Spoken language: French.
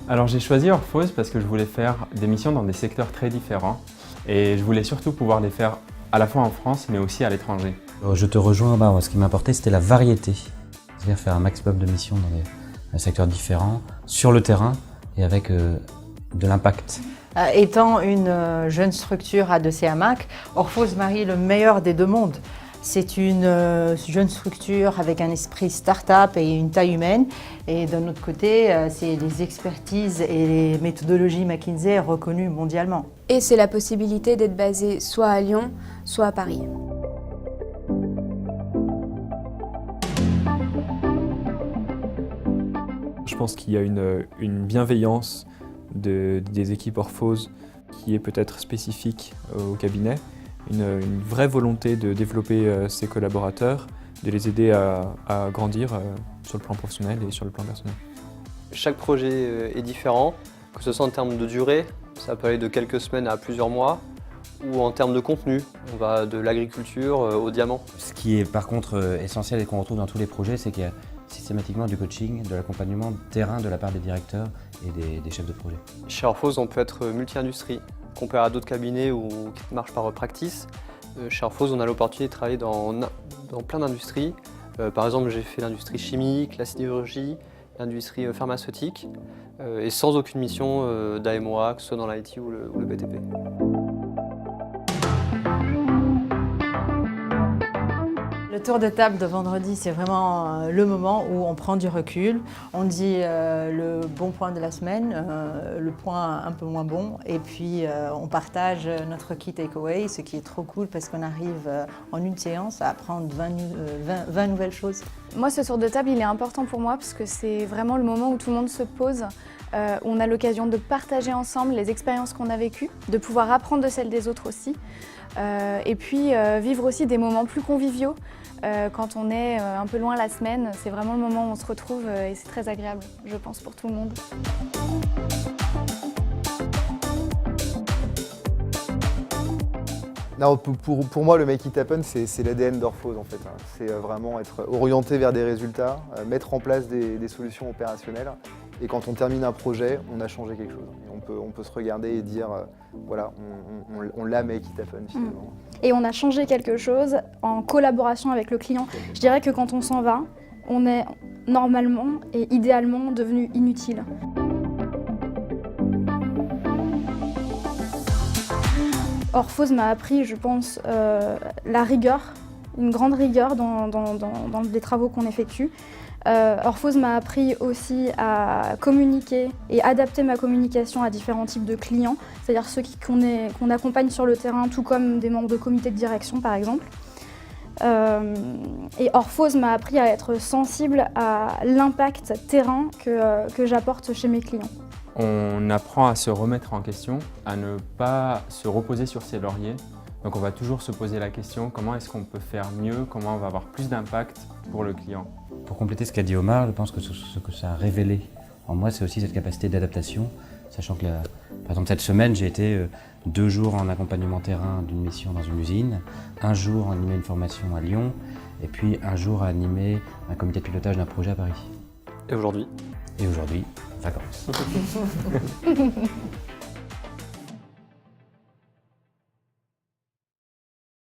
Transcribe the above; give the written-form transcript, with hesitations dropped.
Alors j'ai choisi Orphose parce que je voulais faire des missions dans des secteurs très différents et je voulais surtout pouvoir les faire à la fois en France mais aussi à l'étranger. Je te rejoins, ce qui m'importait c'était la variété, c'est-à-dire faire un maximum de missions dans des secteurs différents, sur le terrain et avec de l'impact. Étant une jeune structure A2C-AMAC, Orphose marie le meilleur des deux mondes. C'est une jeune structure avec un esprit start-up et une taille humaine. Et d'un autre côté, c'est les expertises et les méthodologies McKinsey reconnues mondialement. Et c'est la possibilité d'être basé soit à Lyon, soit à Paris. Je pense qu'il y a une bienveillance des équipes Orphose qui est peut-être spécifique au cabinet. Une vraie volonté de développer ses collaborateurs, de les aider à grandir sur le plan professionnel et sur le plan personnel. Chaque projet est différent, que ce soit en termes de durée, ça peut aller de quelques semaines à plusieurs mois, ou en termes de contenu, on va de l'agriculture au diamant. Ce qui est par contre essentiel et qu'on retrouve dans tous les projets, c'est qu'il y a systématiquement du coaching, de l'accompagnement terrain de la part des directeurs et des chefs de projet. Chez Orphose, on peut être multi-industrie. Comparé à d'autres cabinets qui marchent par practice, chez Orphose, on a l'opportunité de travailler dans plein d'industries. Par exemple, j'ai fait l'industrie chimique, la sidérurgie, l'industrie pharmaceutique, et sans aucune mission d'AMOA, que ce soit dans l'IT ou le BTP. Le tour de table de vendredi, c'est vraiment le moment où on prend du recul, on dit le bon point de la semaine, le point un peu moins bon, et puis on partage notre key takeaway, ce qui est trop cool parce qu'on arrive en une séance à apprendre 20 nouvelles choses. Moi, ce tour de table, il est important pour moi parce que c'est vraiment le moment où tout le monde se pose, où on a l'occasion de partager ensemble les expériences qu'on a vécues, de pouvoir apprendre de celles des autres aussi, et puis vivre aussi des moments plus conviviaux. Quand on est un peu loin la semaine, c'est vraiment le moment où on se retrouve et c'est très agréable, je pense, pour tout le monde. Non, pour moi, le Make It Happen, c'est l'ADN d'Orphose en fait. C'est vraiment être orienté vers des résultats, mettre en place des solutions opérationnelles. Et quand on termine un projet, on a changé quelque chose. Et on peut se regarder et dire, voilà, on l'a Make It Happen finalement. Et on a changé quelque chose en collaboration avec le client. Je dirais que quand on s'en va, on est normalement et idéalement devenu inutile. Orphose m'a appris, je pense, la rigueur, une grande rigueur dans les travaux qu'on effectue. Orphose m'a appris aussi à communiquer et adapter ma communication à différents types de clients, c'est-à-dire ceux qu'on accompagne sur le terrain, tout comme des membres de comité de direction par exemple. Et Orphose m'a appris à être sensible à l'impact terrain que j'apporte chez mes clients. On apprend à se remettre en question, à ne pas se reposer sur ses lauriers. Donc on va toujours se poser la question, comment est-ce qu'on peut faire mieux, comment on va avoir plus d'impact pour le client. Pour compléter ce qu'a dit Omar, je pense que ce que ça a révélé en moi, c'est aussi cette capacité d'adaptation, sachant que, par exemple, cette semaine, j'ai été 2 jours en accompagnement terrain d'une mission dans une usine, 1 jour à animer une formation à Lyon, et puis 1 jour à animer un comité de pilotage d'un projet à Paris. Et aujourd'hui ? Et aujourd'hui, vacances.